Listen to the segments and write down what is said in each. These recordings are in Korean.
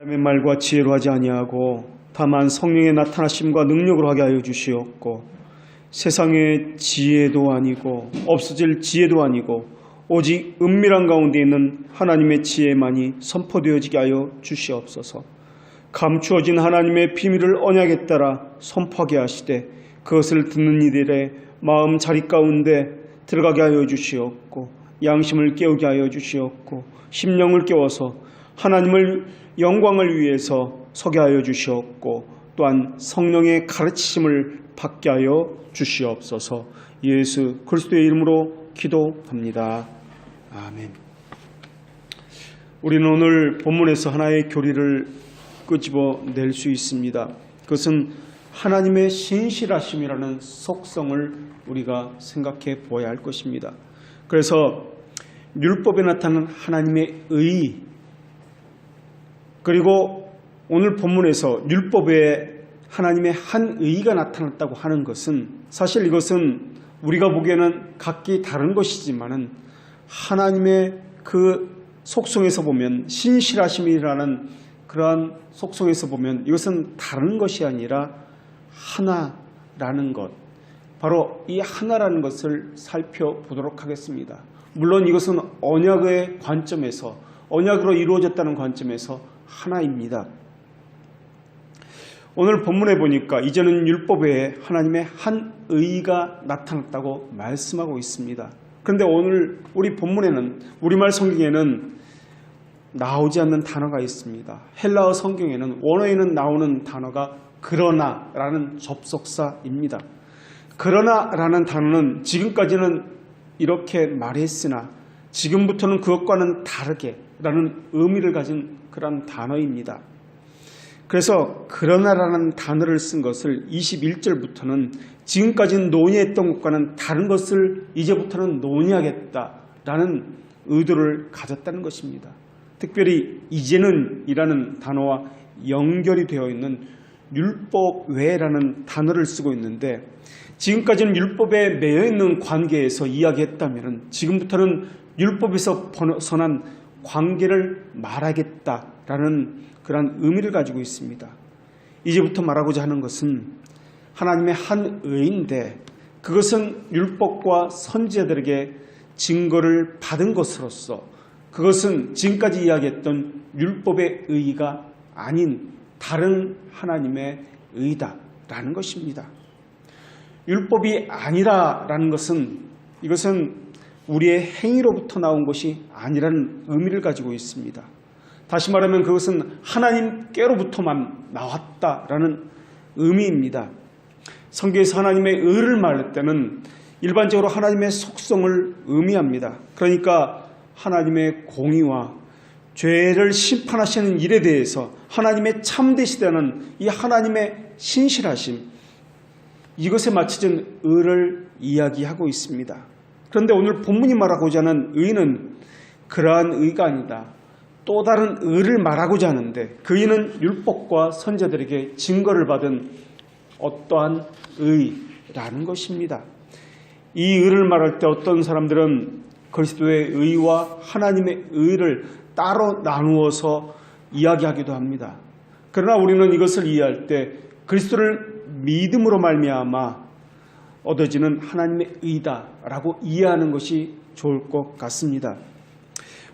사람의 말과 지혜로 하지 아니하고 다만 성령의 나타나심과 능력으로 하게 하여 주시옵고, 세상의 지혜도 아니고 없어질 지혜도 아니고 오직 은밀한 가운데 있는 하나님의 지혜만이 선포되어지게 하여 주시옵소서. 감추어진 하나님의 비밀을 언약에 따라 선포하게 하시되 그것을 듣는 이들의 마음 자리 가운데 들어가게 하여 주시옵고, 양심을 깨우게 하여 주시옵고, 심령을 깨워서 하나님을 영광을 위해서 서게 하여 주시옵고, 또한 성령의 가르치심을 받게 하여 주시옵소서. 예수 그리스도의 이름으로 기도합니다. 아멘. 우리는 오늘 본문에서 하나의 교리를 끄집어낼 수 있습니다. 그것은 하나님의 신실하심이라는 속성을 우리가 생각해 보아야 할 것입니다. 그래서 율법에 나타나는 하나님의 의, 그리고 오늘 본문에서 율법에 하나님의 한 의가 나타났다고 하는 것은, 사실 이것은 우리가 보기에는 각기 다른 것이지만은 하나님의 그 속성에서 보면, 신실하심이라는 그러한 속성에서 보면 이것은 다른 것이 아니라 하나라는 것, 바로 이 하나라는 것을 살펴보도록 하겠습니다. 물론 이것은 언약의 관점에서, 언약으로 이루어졌다는 관점에서 하나입니다. 오늘 본문에 보니까 이제는 율법에 하나님의 한 의가 나타났다고 말씀하고 있습니다. 그런데 오늘 우리 본문에는, 우리말 성경에는 나오지 않는 단어가 있습니다. 헬라어 성경에는, 원어에는 나오는 단어가 그러나라는 접속사입니다. 그러나라는 단어는 지금까지는 이렇게 말했으나 지금부터는 그것과는 다르게 라는 의미를 가진 그런 단어입니다. 그래서 그러나라는 단어를 쓴 것을 21절부터는 지금까지는 논의했던 것과는 다른 것을 이제부터는 논의하겠다라는 의도를 가졌다는 것입니다. 특별히 이제는 이라는 단어와 연결이 되어 있는 율법 외라는 단어를 쓰고 있는데, 지금까지는 율법에 매여 있는 관계에서 이야기했다면 지금부터는 율법에서 벗어난 관계를 말하겠다라는 그런 의미를 가지고 있습니다. 이제부터 말하고자 하는 것은 하나님의 한 의인데, 그것은 율법과 선지자들에게 증거를 받은 것으로서 그것은 지금까지 이야기했던 율법의 의가 아닌 다른 하나님의 의다라는 것입니다. 율법이 아니라라는 것은, 이것은 우리의 행위로부터 나온 것이 아니라는 의미를 가지고 있습니다. 다시 말하면 그것은 하나님께로부터만 나왔다라는 의미입니다. 성경에서 하나님의 의를 말할 때는 일반적으로 하나님의 속성을 의미합니다. 그러니까 하나님의 공의와 죄를 심판하시는 일에 대해서 하나님의 참되시다는 이 하나님의 신실하심, 이것에 맞춰진 의를 이야기하고 있습니다. 그런데 오늘 본문이 말하고자 하는 의는 그러한 의가 아니다, 또 다른 의를 말하고자 하는데, 그 의는 율법과 선지자들에게 증거를 받은 어떠한 의라는 것입니다. 이 의를 말할 때 어떤 사람들은 그리스도의 의와 하나님의 의를 따로 나누어서 이야기하기도 합니다. 그러나 우리는 이것을 이해할 때 그리스도를 믿음으로 말미암아 얻어지는 하나님의 의다라고 이해하는 것이 좋을 것 같습니다.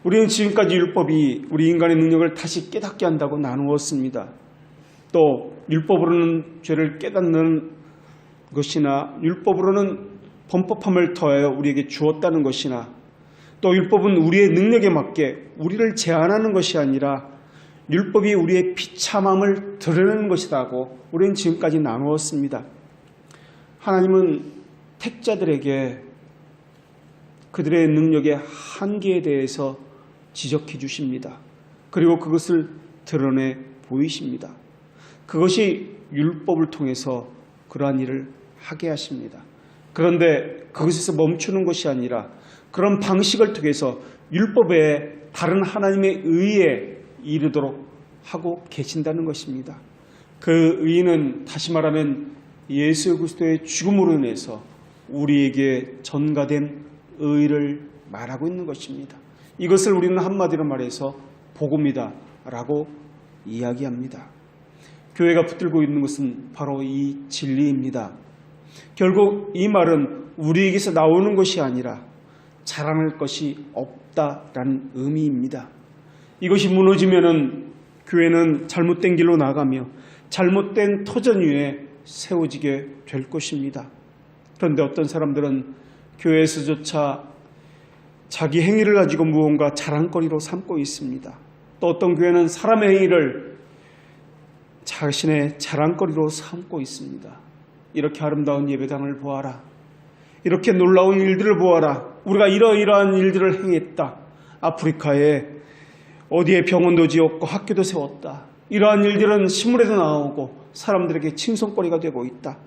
우리는 지금까지 율법이 우리 인간의 능력을 다시 깨닫게 한다고 나누었습니다. 또 율법으로는 죄를 깨닫는 것이나, 율법으로는 범법함을 더하여 우리에게 주었다는 것이나, 또 율법은 우리의 능력에 맞게 우리를 제한하는 것이 아니라 율법이 우리의 비참함을 드러내는 것이라고 우리는 지금까지 나누었습니다. 하나님은 택자들에게 그들의 능력의 한계에 대해서 지적해 주십니다. 그리고 그것을 드러내 보이십니다. 그것이 율법을 통해서 그러한 일을 하게 하십니다. 그런데 그것에서 멈추는 것이 아니라 그런 방식을 통해서 율법의 다른 하나님의 의에 이르도록 하고 계신다는 것입니다. 그 의는 다시 말하면 예수 그리스도의 죽음으로 인해서 우리에게 전가된 의를 말하고 있는 것입니다. 이것을 우리는 한마디로 말해서 복음이다라고 이야기합니다. 교회가 붙들고 있는 것은 바로 이 진리입니다. 결국 이 말은 우리에게서 나오는 것이 아니라 자랑할 것이 없다라는 의미입니다. 이것이 무너지면은 교회는 잘못된 길로 나가며 잘못된 터전 위에 세워지게 될 것입니다. 그런데 어떤 사람들은 교회에서조차 자기 행위를 가지고 무언가 자랑거리로 삼고 있습니다. 또 어떤 교회는 사람의 행위를 자신의 자랑거리로 삼고 있습니다. 이렇게 아름다운 예배당을 보아라. 이렇게 놀라운 일들을 보아라. 우리가 이러이러한 일들을 행했다. 아프리카에 어디에 병원도 지었고 학교도 세웠다. 이러한 일들은 신문에도 나오고 사람들에게 칭송거리가 되고 있다.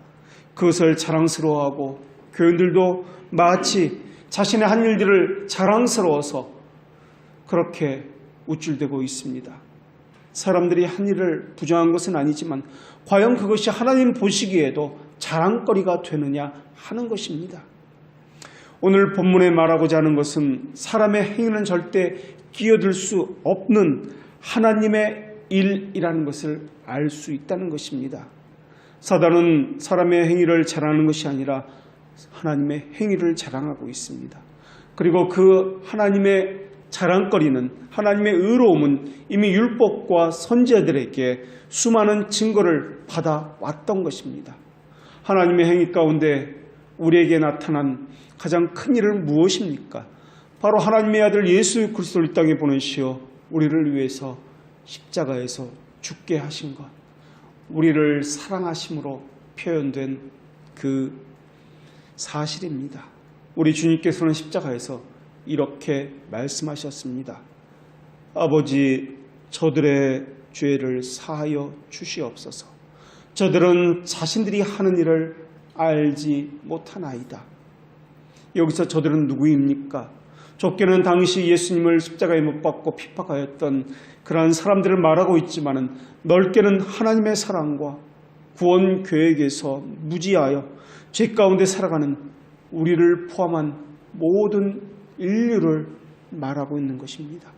그것을 자랑스러워하고 교인들도 마치 자신의 한 일들을 자랑스러워서 그렇게 우쭐대고 있습니다. 사람들이 한 일을 부정한 것은 아니지만 과연 그것이 하나님 보시기에도 자랑거리가 되느냐 하는 것입니다. 오늘 본문에 말하고자 하는 것은 사람의 행위는 절대 끼어들 수 없는 하나님의 일이라는 것을 알 수 있다는 것입니다. 사단은 사람의 행위를 자랑하는 것이 아니라 하나님의 행위를 자랑하고 있습니다. 그리고 그 하나님의 자랑거리는, 하나님의 의로움은 이미 율법과 선지자들에게 수많은 증거를 받아왔던 것입니다. 하나님의 행위 가운데 우리에게 나타난 가장 큰 일은 무엇입니까? 바로 하나님의 아들 예수 그리스도를 이 땅에 보내시어 우리를 위해서 십자가에서 죽게 하신 것, 우리를 사랑하심으로 표현된 그 사실입니다. 우리 주님께서는 십자가에서 이렇게 말씀하셨습니다. 아버지, 저들의 죄를 사하여 주시옵소서. 저들은 자신들이 하는 일을 알지 못하나이다. 여기서 저들은 누구입니까? 좁게는 당시 예수님을 십자가에 못 박고 핍박하였던 그러한 사람들을 말하고 있지만은 넓게는 하나님의 사랑과 구원 계획에서 무지하여 죄 가운데 살아가는 우리를 포함한 모든 인류를 말하고 있는 것입니다.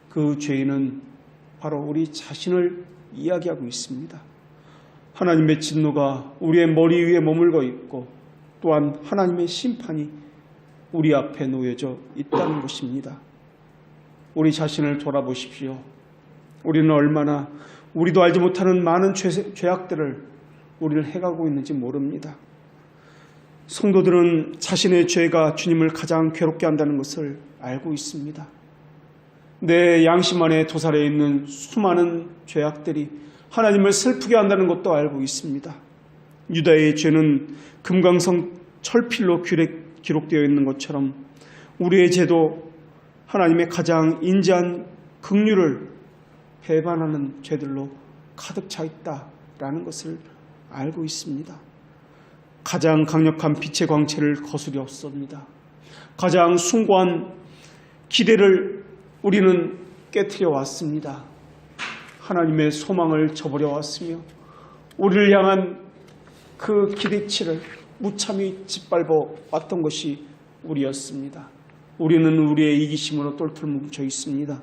그 죄인은 바로 우리 자신을 이야기하고 있습니다. 하나님의 진노가 우리의 머리 위에 머물고 있고 또한 하나님의 심판이 우리 앞에 놓여져 있다는 것입니다. 우리 자신을 돌아보십시오. 우리는 얼마나 우리도 알지 못하는 많은 죄악들을 우리를 해가고 있는지 모릅니다. 성도들은 자신의 죄가 주님을 가장 괴롭게 한다는 것을 알고 있습니다. 내 양심 안에 도살해 있는 수많은 죄악들이 하나님을 슬프게 한다는 것도 알고 있습니다. 유다의 죄는 금강성 철필로 기록되어 있는 것처럼 우리의 죄도 하나님의 가장 인자한 긍휼을 배반하는 죄들로 가득 차 있다라는 것을 알고 있습니다. 가장 강력한 빛의 광채를 거스렸습니다. 가장 숭고한 기대를 우리는 깨트려 왔습니다. 하나님의 소망을 저버려 왔으며 우리를 향한 그 기대치를 무참히 짓밟아 왔던 것이 우리였습니다. 우리는 우리의 이기심으로 똘똘 뭉쳐 있습니다.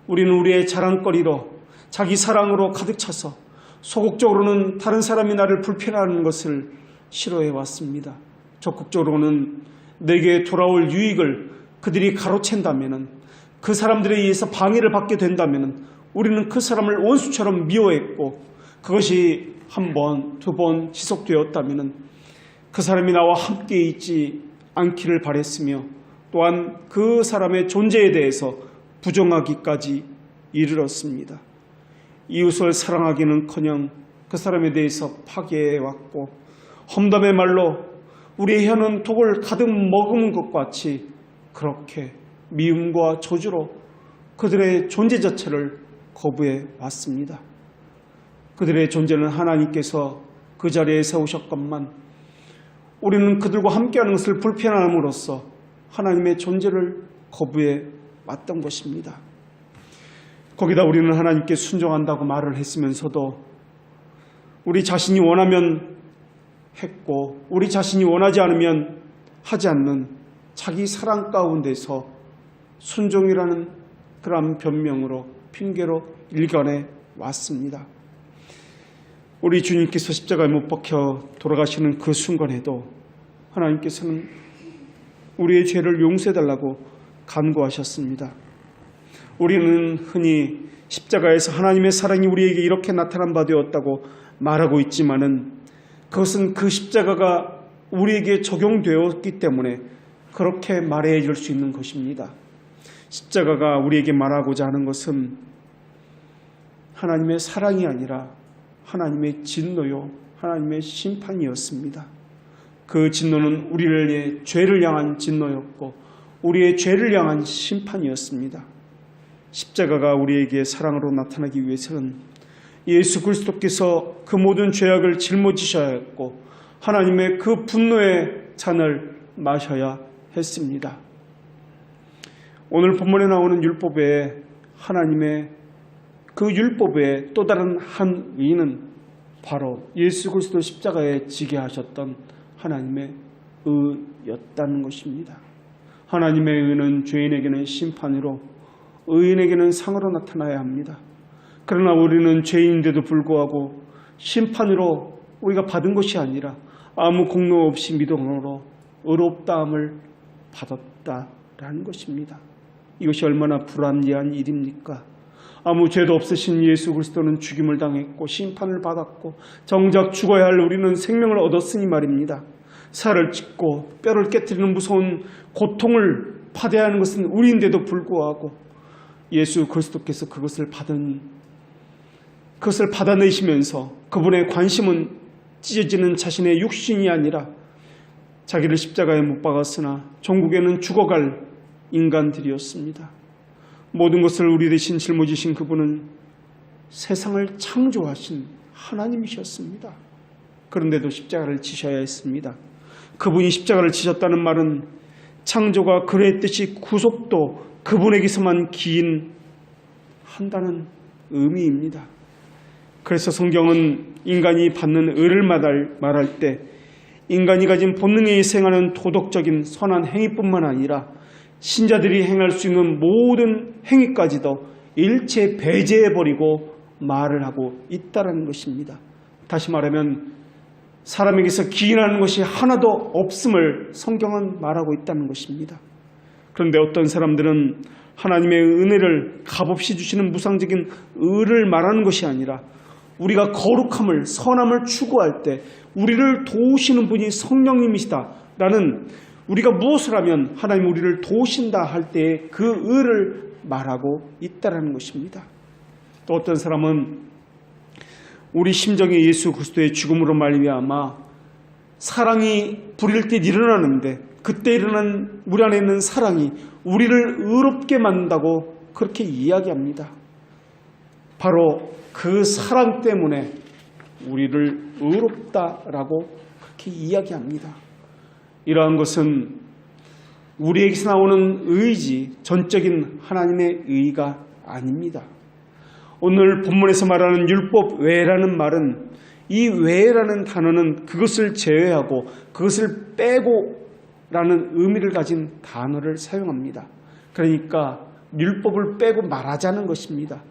우리는 우리의 자랑거리로 자기 사랑으로 가득 차서 소극적으로는 다른 사람이 나를 불편해하는 것을 싫어해 왔습니다. 적극적으로는 내게 돌아올 유익을 그들이 가로챈다면, 그 사람들에 의해서 방해를 받게 된다면 우리는 그 사람을 원수처럼 미워했고, 그것이 한 번, 두 번 지속되었다면 그 사람이 나와 함께 있지 않기를 바랬으며 또한 그 사람의 존재에 대해서 부정하기까지 이르렀습니다. 이웃을 사랑하기는커녕 그 사람에 대해서 파괴해왔고, 험담의 말로 우리의 혀는 독을 가득 머금은 것 같이 그렇게 미움과 저주로 그들의 존재 자체를 거부해 왔습니다. 그들의 존재는 하나님께서 그 자리에 세우셨건만 우리는 그들과 함께하는 것을 불편함으로써 하나님의 존재를 거부해 왔던 것입니다. 거기다 우리는 하나님께 순종한다고 말을 했으면서도 우리 자신이 원하면 했고 우리 자신이 원하지 않으면 하지 않는 자기 사랑 가운데서 순종이라는 그러한 변명으로 핑계로 일관해 왔습니다. 우리 주님께서 십자가에 못 박혀 돌아가시는 그 순간에도 하나님께서는 우리의 죄를 용서해달라고 간구하셨습니다. 우리는 흔히 십자가에서 하나님의 사랑이 우리에게 이렇게 나타난 바 되었다고 말하고 있지만은 그것은 그 십자가가 우리에게 적용되었기 때문에 그렇게 말해 줄 수 있는 것입니다. 십자가가 우리에게 말하고자 하는 것은 하나님의 사랑이 아니라 하나님의 진노요, 하나님의 심판이었습니다. 그 진노는 우리의 죄를 향한 진노였고 우리의 죄를 향한 심판이었습니다. 십자가가 우리에게 사랑으로 나타나기 위해서는 예수 그리스도께서 그 모든 죄악을 짊어지셔야 했고 하나님의 그 분노의 잔을 마셔야 했습니다. 오늘 본문에 나오는 율법에 하나님의 그 율법의 또 다른 한 의는 바로 예수 그리스도 십자가에 지게 하셨던 하나님의 의였다는 것입니다. 하나님의 의는 죄인에게는 심판으로 의인에게는 상으로 나타나야 합니다. 그러나 우리는 죄인인데도 불구하고 심판으로 우리가 받은 것이 아니라 아무 공로 없이 믿음으로 의롭다함을 받았다라는 것입니다. 이것이 얼마나 불합리한 일입니까? 아무 죄도 없으신 예수 그리스도는 죽임을 당했고 심판을 받았고 정작 죽어야 할 우리는 생명을 얻었으니 말입니다. 살을 찢고 뼈를 깨뜨리는 무서운 고통을 받아야 하는 것은 우리인데도 불구하고 예수 그리스도께서 그것을 받아내시면서 그분의 관심은 찢어지는 자신의 육신이 아니라 자기를 십자가에 못 박았으나 종국에는 죽어갈 인간들이었습니다. 모든 것을 우리 대신 짊어지신 그분은 세상을 창조하신 하나님이셨습니다. 그런데도 십자가를 지셔야 했습니다. 그분이 십자가를 지셨다는 말은 창조가 그랬듯이 구속도 그분에게서만 기인한다는 의미입니다. 그래서 성경은 인간이 받는 의를 말할 때 인간이 가진 본능에 의생하는 도덕적인 선한 행위뿐만 아니라 신자들이 행할 수 있는 모든 행위까지도 일체 배제해버리고 말을 하고 있다는 것입니다. 다시 말하면 사람에게서 기인하는 것이 하나도 없음을 성경은 말하고 있다는 것입니다. 그런데 어떤 사람들은 하나님의 은혜를 값없이 주시는 무상적인 의를 말하는 것이 아니라 우리가 거룩함을, 선함을 추구할 때 우리를 도우시는 분이 성령님이시다라는, 우리가 무엇을 하면 하나님 우리를 도우신다 할 때의 그 의를 말하고 있다는 것입니다. 또 어떤 사람은 우리 심정에 예수 그리스도의 죽음으로 말미암아 사랑이 불일 때 일어나는데 그때 일어난 우리 안에 있는 사랑이 우리를 의롭게 만든다고 그렇게 이야기합니다. 바로 그 사랑 때문에 우리를 의롭다라고 그렇게 이야기합니다. 이러한 것은 우리에게서 나오는 의지, 전적인 하나님의 의가 아닙니다. 오늘 본문에서 말하는 율법 외라는 말은, 이 외라는 단어는 그것을 제외하고 그것을 빼고 라는 의미를 가진 단어를 사용합니다. 그러니까 율법을 빼고 말하자는 것입니다.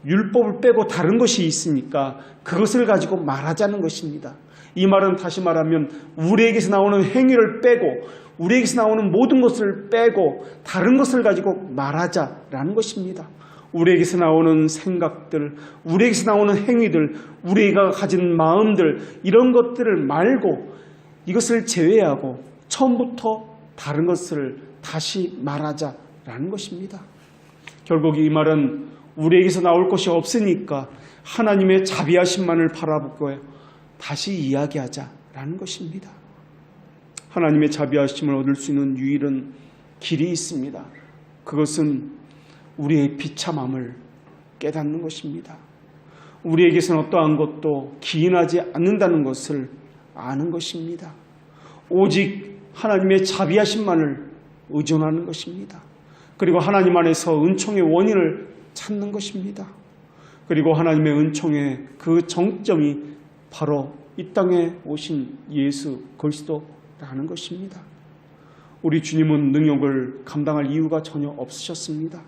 율법을 빼고 다른 것이 있으니까 그것을 가지고 말하자는 것입니다. 이 말은 다시 말하면 우리에게서 나오는 행위를 빼고 우리에게서 나오는 모든 것을 빼고 다른 것을 가지고 말하자라는 것입니다. 우리에게서 나오는 생각들, 우리에게서 나오는 행위들, 우리가 가진 마음들, 이런 것들을 말고 이것을 제외하고 처음부터 다른 것을 다시 말하자라는 것입니다. 결국 이 말은 우리에게서 나올 것이 없으니까 하나님의 자비하심만을 바라보고 다시 이야기하자라는 것입니다. 하나님의 자비하심을 얻을 수 있는 유일한 길이 있습니다. 그것은 우리의 비참함을 깨닫는 것입니다. 우리에게서는 어떠한 것도 기인하지 않는다는 것을 아는 것입니다. 오직 하나님의 자비하심만을 의존하는 것입니다. 그리고 하나님 안에서 은총의 원인을 찾는 것입니다. 그리고 하나님의 은총의 그 정점이 바로 이 땅에 오신 예수 그리스도라는 것입니다. 우리 주님은 능력을 감당할 이유가 전혀 없으셨습니다.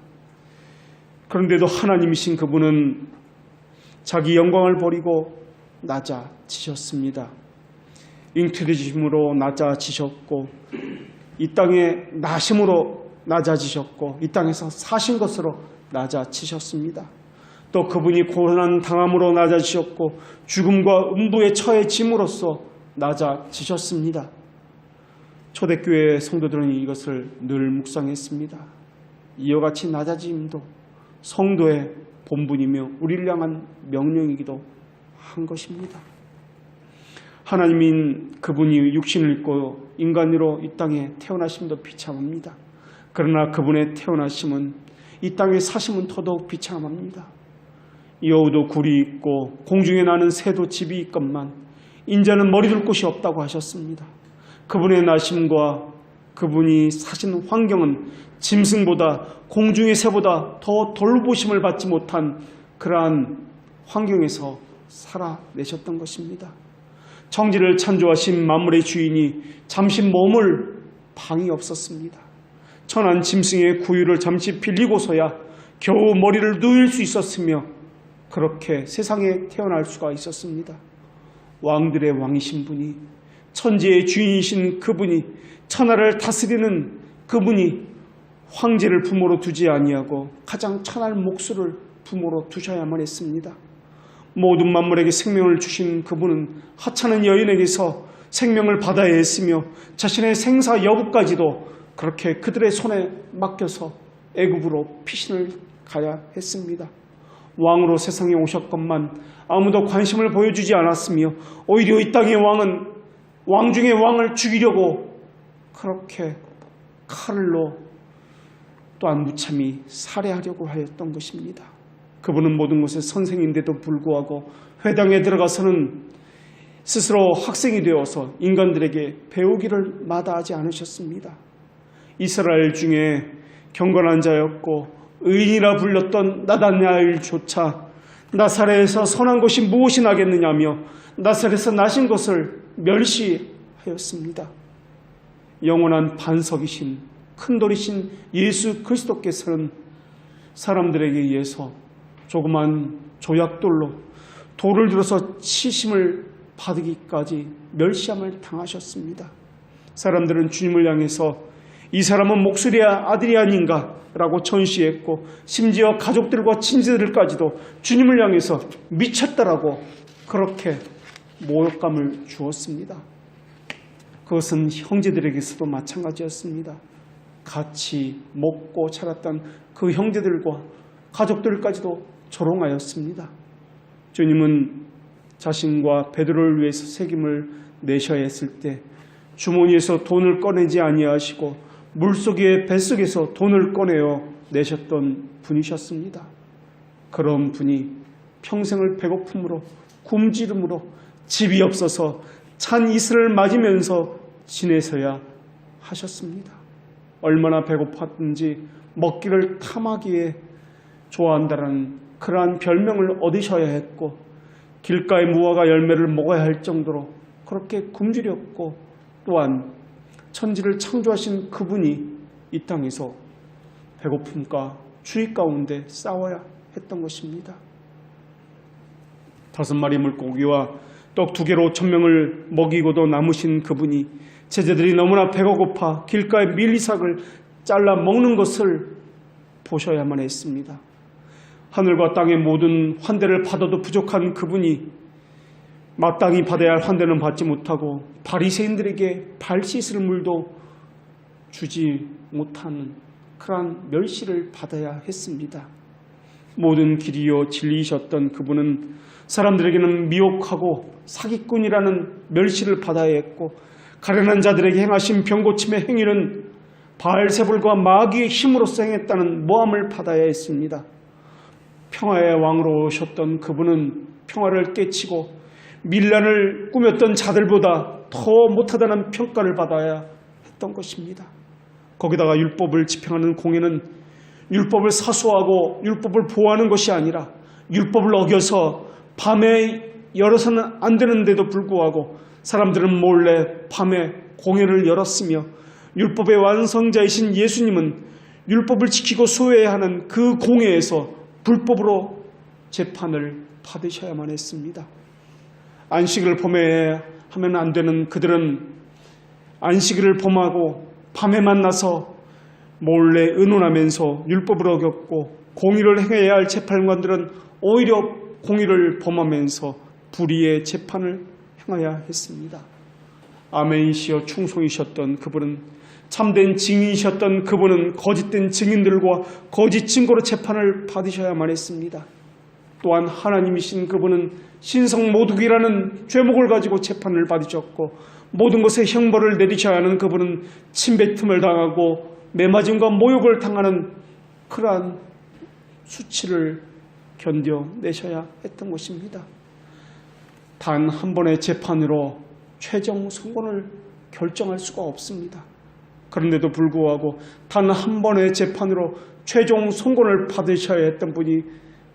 그런데도 하나님이신 그분은 자기 영광을 버리고 낮아지셨습니다. 잉태되심으로 낮아지셨고 이 땅에 나심으로 낮아지셨고 이 땅에서 사신 것으로 낮아지셨습니다. 또 그분이 고난 당함으로 낮아지셨고 죽음과 음부에 처해짐으로써 낮아지셨습니다. 초대교회 성도들은 이것을 늘 묵상했습니다. 이와 같이 낮아짐도 성도의 본분이며 우리를 향한 명령이기도 한 것입니다. 하나님인 그분이 육신을 입고 인간으로 이 땅에 태어나심도 비참합니다. 그러나 그분의 태어나심은 이 땅에 사심은 더더욱 비참합니다. 여우도 굴이 있고 공중에 나는 새도 집이 있건만 인자는 머리 둘 곳이 없다고 하셨습니다. 그분의 나심과 그분이 사신 환경은 짐승보다 공중의 새보다 더 돌보심을 받지 못한 그러한 환경에서 살아내셨던 것입니다. 청지를 창조하신 만물의 주인이 잠시 머물 방이 없었습니다. 천한 짐승의 구유를 잠시 빌리고서야 겨우 머리를 누일 수 있었으며 그렇게 세상에 태어날 수가 있었습니다. 왕들의 왕이신 분이, 천지의 주인이신 그분이, 천하를 다스리는 그분이 황제를 부모로 두지 아니하고 가장 천할 목수를 부모로 두셔야만 했습니다. 모든 만물에게 생명을 주신 그분은 하찮은 여인에게서 생명을 받아야 했으며 자신의 생사 여부까지도 그렇게 그들의 손에 맡겨서 애굽으로 피신을 가야 했습니다. 왕으로 세상에 오셨건만 아무도 관심을 보여주지 않았으며 오히려 이 땅의 왕은 왕 중의 왕을 죽이려고 그렇게 칼로 또한 무참히 살해하려고 하였던 것입니다. 그분은 모든 것의 선생인데도 불구하고 회당에 들어가서는 스스로 학생이 되어서 인간들에게 배우기를 마다하지 않으셨습니다. 이스라엘 중에 경건한 자였고 의인이라 불렸던 나다나엘조차 나사렛에서 선한 것이 무엇이 나겠느냐며 나사렛에서 나신 것을 멸시하였습니다. 영원한 반석이신 큰돌이신 예수 그리스도께서는 사람들에게 의해서 조그만 조약돌로 돌을 들어서 치심을 받기까지 멸시함을 당하셨습니다. 사람들은 주님을 향해서 이 사람은 목소리의 아들이 아닌가 라고 전시했고 심지어 가족들과 친지들까지도 주님을 향해서 미쳤다라고 그렇게 모욕감을 주었습니다. 그것은 형제들에게서도 마찬가지였습니다. 같이 먹고 자랐던 그 형제들과 가족들까지도 조롱하였습니다. 주님은 자신과 베드로를 위해서 책임을 내셔야 했을 때 주머니에서 돈을 꺼내지 아니하시고 물속의 뱃속에서 돈을 꺼내어 내셨던 분이셨습니다. 그런 분이 평생을 배고픔으로 굶주림으로 집이 없어서 찬 이슬을 맞으면서 지내셔야 하셨습니다. 얼마나 배고팠든지 먹기를 탐하기에 좋아한다는 그러한 별명을 얻으셔야 했고 길가의 무화과 열매를 먹어야 할 정도로 그렇게 굶주렸고 또한 천지를 창조하신 그분이 이 땅에서 배고픔과 추위 가운데 싸워야 했던 것입니다. 5마리 물고기와 떡 2개로 5,000명을 먹이고도 남으신 그분이 제자들이 너무나 배가 고파 길가의 밀리삭을 잘라 먹는 것을 보셔야만 했습니다. 하늘과 땅의 모든 환대를 받아도 부족한 그분이 마땅히 받아야 할 환대는 받지 못하고 바리새인들에게 발 씻을 물도 주지 못하는 그러한 멸시를 받아야 했습니다. 모든 길이요 진리이셨던 그분은 사람들에게는 미혹하고 사기꾼이라는 멸시를 받아야 했고 가련한 자들에게 행하신 병고침의 행위는 바알세불과 마귀의 힘으로써 행했다는 모함을 받아야 했습니다. 평화의 왕으로 오셨던 그분은 평화를 깨치고 밀란을 꾸몄던 자들보다 더 못하다는 평가를 받아야 했던 것입니다. 거기다가 율법을 집행하는 공회는 율법을 사수하고 율법을 보호하는 것이 아니라 율법을 어겨서 밤에 열어서는 안 되는데도 불구하고 사람들은 몰래 밤에 공회를 열었으며 율법의 완성자이신 예수님은 율법을 지키고 수호해야 하는 그 공회에서 불법으로 재판을 받으셔야만 했습니다. 안식일을 범하면 안 되는 그들은 안식일을 범하고 밤에 만나서 몰래 의논하면서 율법을 어겼고, 공의를 행해야 할 재판관들은 오히려 공의를 범하면서 불의의 재판을 행해야 했습니다. 아멘이시여 충성이셨던 그분은, 참된 증인이셨던 그분은 거짓된 증인들과 거짓 증거로 재판을 받으셔야만 했습니다. 또한 하나님이신 그분은 신성모독이라는 죄목을 가지고 재판을 받으셨고, 모든 것에 형벌을 내리셔야 하는 그분은 침뱉음을 당하고 매맞음과 모욕을 당하는 그러한 수치를 견뎌내셔야 했던 것입니다. 단 한 번의 재판으로 최종 선고를 결정할 수가 없습니다. 그런데도 불구하고 단 한 번의 재판으로 최종 선고를 받으셔야 했던 분이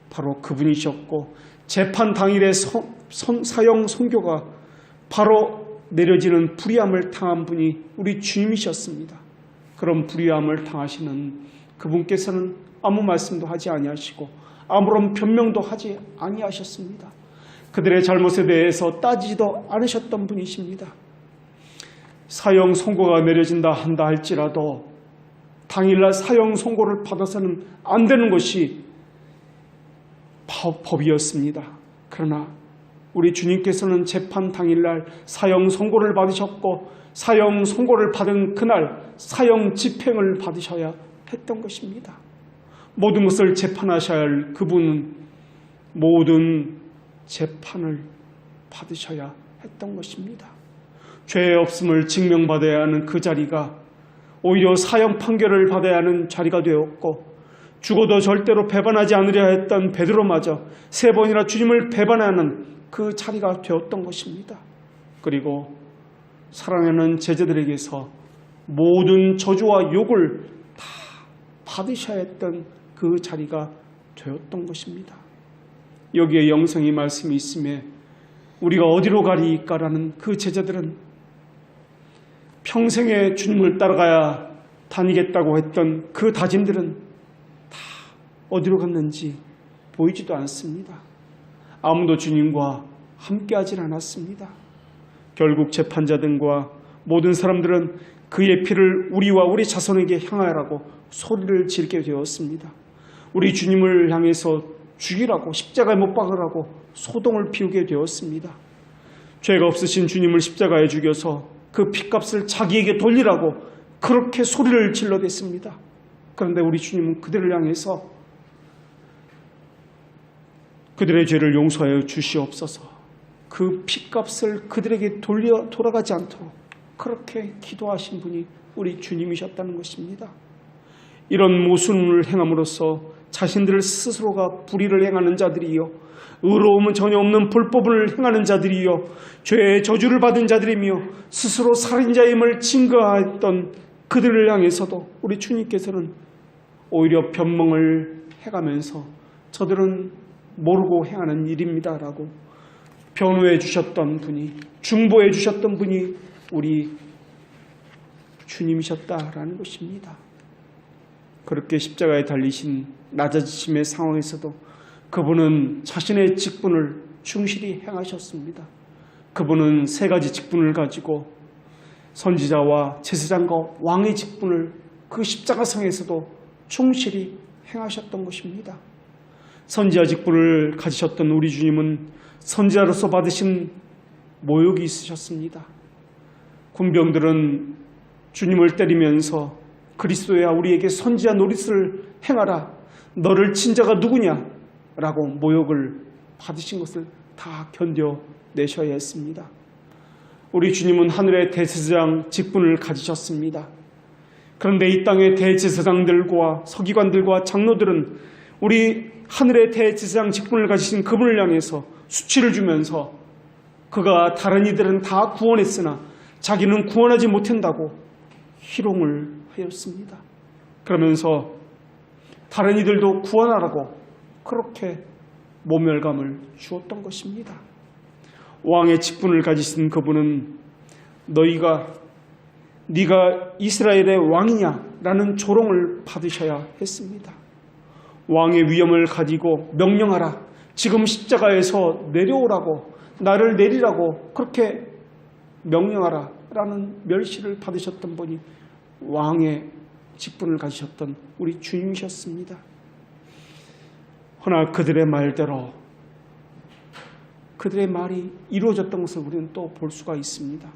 바로 그분이셨고, 재판 당일의 사형 선고가 바로 내려지는 불의함을 당한 분이 우리 주님이셨습니다. 그런 불의함을 당하시는 그분께서는 아무 말씀도 하지 아니하시고 아무런 변명도 하지 아니하셨습니다. 그들의 잘못에 대해서 따지지도 않으셨던 분이십니다. 사형 선고가 내려진다 한다 할지라도 당일날 사형 선고를 받아서는 안 되는 것이 법이었습니다. 그러나 우리 주님께서는 재판 당일날 사형 선고를 받으셨고, 사형 선고를 받은 그날 사형 집행을 받으셔야 했던 것입니다. 모든 것을 재판하셔야 할 그분은 모든 재판을 받으셔야 했던 것입니다. 죄 없음을 증명받아야 하는 그 자리가 오히려 사형 판결을 받아야 하는 자리가 되었고, 죽어도 절대로 배반하지 않으려 했던 베드로마저 3번이나 주님을 배반하는 그 자리가 되었던 것입니다. 그리고 사랑하는 제자들에게서 모든 저주와 욕을 다 받으셔야 했던 그 자리가 되었던 것입니다. 여기에 영성의 말씀이 있음에 우리가 어디로 가리까라는 그 제자들은 평생에 주님을 따라가야 다니겠다고 했던 그 다짐들은 다 어디로 갔는지 보이지도 않습니다. 아무도 주님과 함께하진 않았습니다. 결국 재판자들과 모든 사람들은 그의 피를 우리와 우리 자손에게 향하라고 소리를 지르게 되었습니다. 우리 주님을 향해서 죽이라고, 십자가에 못 박으라고 소동을 피우게 되었습니다. 죄가 없으신 주님을 십자가에 죽여서 그 핏값을 자기에게 돌리라고 그렇게 소리를 질러댔습니다. 그런데 우리 주님은 그들을 향해서 그들의 죄를 용서하여 주시옵소서, 그 핏값을 그들에게 돌아가지 않도록 그렇게 기도하신 분이 우리 주님이셨다는 것입니다. 이런 모순을 행함으로써 자신들 스스로가 불의를 행하는 자들이요, 의로움은 전혀 없는 불법을 행하는 자들이요, 죄의 저주를 받은 자들이며 스스로 살인자임을 증거했던 그들을 향해서도 우리 주님께서는 오히려 변명을 해가면서 저들은 모르고 행하는 일입니다라고 변호해 주셨던 분이, 중보해 주셨던 분이 우리 주님이셨다라는 것입니다. 그렇게 십자가에 달리신 낮아지심의 상황에서도 그분은 자신의 직분을 충실히 행하셨습니다. 그분은 3가지 직분을 가지고 선지자와 제사장과 왕의 직분을 그 십자가상에서도 충실히 행하셨던 것입니다. 선지자 직분을 가지셨던 우리 주님은 선지자로서 받으신 모욕이 있으셨습니다. 군병들은 주님을 때리면서 그리스도야 우리에게 선지자 노릇을 행하라, 너를 친 자가 누구냐 라고 모욕을 받으신 것을 다 견뎌내셔야 했습니다. 우리 주님은 하늘의 대제사장 직분을 가지셨습니다. 그런데 이 땅의 대제사장들과 서기관들과 장로들은 우리 하늘의 대제사장 직분을 가지신 그분을 향해서 수치를 주면서 그가 다른 이들은 다 구원했으나 자기는 구원하지 못한다고 희롱을 하였습니다. 그러면서 다른 이들도 구원하라고 그렇게 모멸감을 주었던 것입니다. 왕의 직분을 가지신 그분은 네가 이스라엘의 왕이냐라는 조롱을 받으셔야 했습니다. 왕의 위엄을 가지고 명령하라, 지금 십자가에서 내려오라고, 나를 내리라고 그렇게 명령하라 라는 멸시를 받으셨던 분이 왕의 직분을 가지셨던 우리 주님이셨습니다. 허나 그들의 말대로 그들의 말이 이루어졌던 것을 우리는 또 볼 수가 있습니다.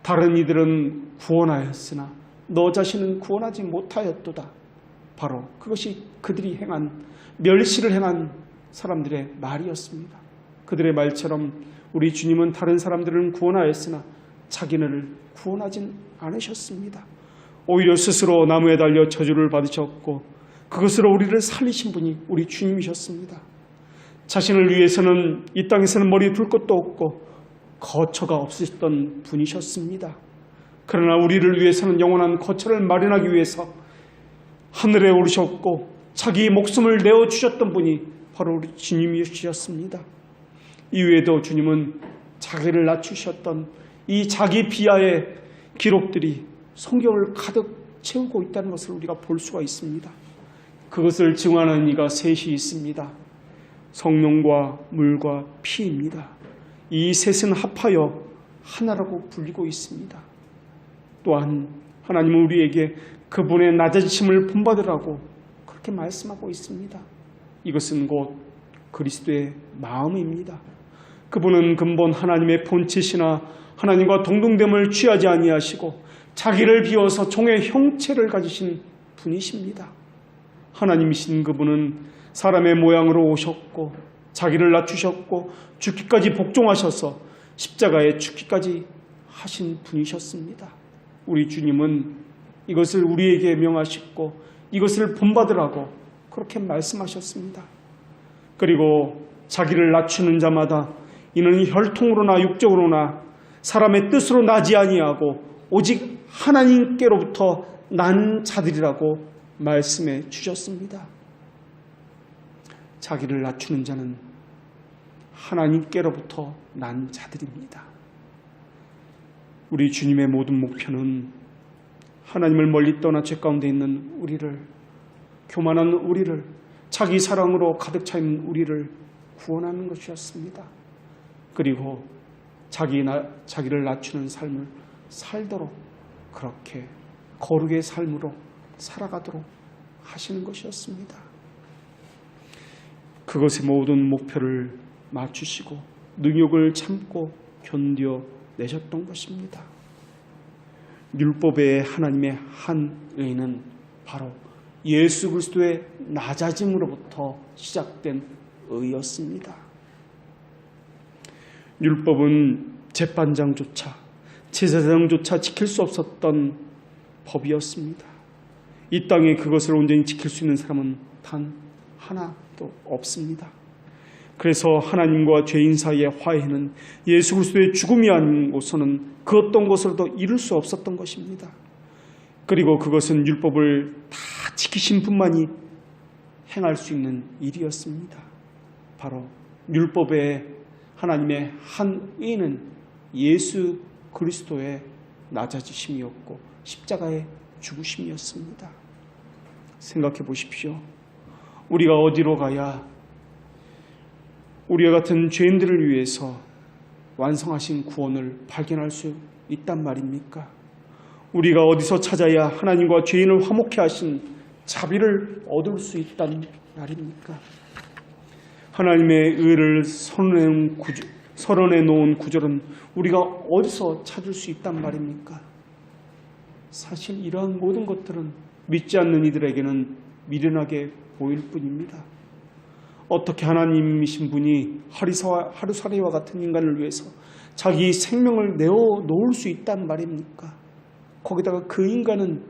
다른 이들은 구원하였으나 너 자신은 구원하지 못하였도다. 바로 그것이 그들이 행한, 멸시를 행한 사람들의 말이었습니다. 그들의 말처럼 우리 주님은 다른 사람들은 구원하였으나 자기를 구원하진 않으셨습니다. 오히려 스스로 나무에 달려 저주를 받으셨고 그것으로 우리를 살리신 분이 우리 주님이셨습니다. 자신을 위해서는 이 땅에서는 머리 둘 것도 없고 거처가 없으셨던 분이셨습니다. 그러나 우리를 위해서는 영원한 거처를 마련하기 위해서 하늘에 오르셨고 자기 목숨을 내어주셨던 분이 바로 우리 주님이셨습니다. 이외에도 주님은 자기를 낮추셨던 이 자기 비하의 기록들이 성경을 가득 채우고 있다는 것을 우리가 볼 수가 있습니다. 그것을 증언하는 이가 셋이 있습니다. 성령과 물과 피입니다. 이 셋은 합하여 하나라고 불리고 있습니다. 또한 하나님은 우리에게 그분의 낮아지심을 본받으라고 그렇게 말씀하고 있습니다. 이것은 곧 그리스도의 마음입니다. 그분은 근본 하나님의 본체시나 하나님과 동등됨을 취하지 아니하시고 자기를 비워서 종의 형체를 가지신 분이십니다. 하나님이신 그분은 사람의 모양으로 오셨고 자기를 낮추셨고 죽기까지 복종하셔서 십자가에 죽기까지 하신 분이셨습니다. 우리 주님은 이것을 우리에게 명하셨고 이것을 본받으라고 그렇게 말씀하셨습니다. 그리고 자기를 낮추는 자마다 이는 혈통으로나 육적으로나 사람의 뜻으로 나지 아니하고 오직 하나님께로부터 난 자들이라고 말씀해 주셨습니다. 자기를 낮추는 자는 하나님께로부터 난 자들입니다. 우리 주님의 모든 목표는 하나님을 멀리 떠나 죄 가운데 있는 우리를, 교만한 우리를, 자기 사랑으로 가득 차 있는 우리를 구원하는 것이었습니다. 그리고 자기를 낮추는 삶을 살도록 그렇게 거룩의 삶으로 살아가도록 하시는 것이었습니다. 그것의 모든 목표를 맞추시고 능욕을 참고 견뎌내셨던 것입니다. 율법의 하나님의 한 의는 바로 예수 그리스도의 낮아짐으로부터 시작된 의였습니다. 율법은 재판장조차 제사장조차 지킬 수 없었던 법이었습니다. 이 땅에 그것을 온전히 지킬 수 있는 사람은 단 하나도 없습니다. 그래서 하나님과 죄인 사이의 화해는 예수 그리스도의 죽음이 아니고서는 그 어떤 것으로도 이룰 수 없었던 것입니다. 그리고 그것은 율법을 다 지키신 분만이 행할 수 있는 일이었습니다. 바로 율법의 하나님의 한 의는 예수 그리스도의 낮아지심이었고 십자가의 죽으심이었습니다. 생각해 보십시오. 우리가 어디로 가야 우리와 같은 죄인들을 위해서 완성하신 구원을 발견할 수 있단 말입니까? 우리가 어디서 찾아야 하나님과 죄인을 화목케 하신 자비를 얻을 수 있단 말입니까? 하나님의 의를 선언해 놓은 구절은 우리가 어디서 찾을 수 있단 말입니까? 사실 이러한 모든 것들은 믿지 않는 이들에게는 미련하게 보일 뿐입니다. 어떻게 하나님이신 분이 하루살이와 같은 인간을 위해서 자기 생명을 내어놓을 수 있단 말입니까? 거기다가 그 인간은,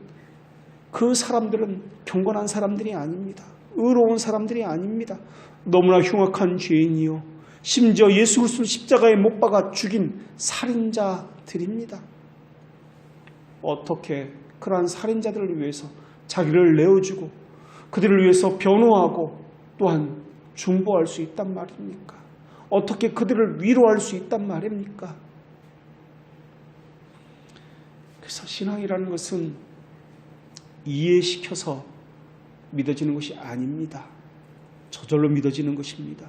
그 사람들은 경건한 사람들이 아닙니다. 의로운 사람들이 아닙니다. 너무나 흉악한 죄인이요, 심지어 예수 그리스도를 십자가에 못 박아 죽인 살인자들입니다. 어떻게 그러한 살인자들을 위해서 자기를 내어주고 그들을 위해서 변호하고 또한 중보할 수 있단 말입니까? 어떻게 그들을 위로할 수 있단 말입니까? 그래서 신앙이라는 것은 이해시켜서 믿어지는 것이 아닙니다. 저절로 믿어지는 것입니다.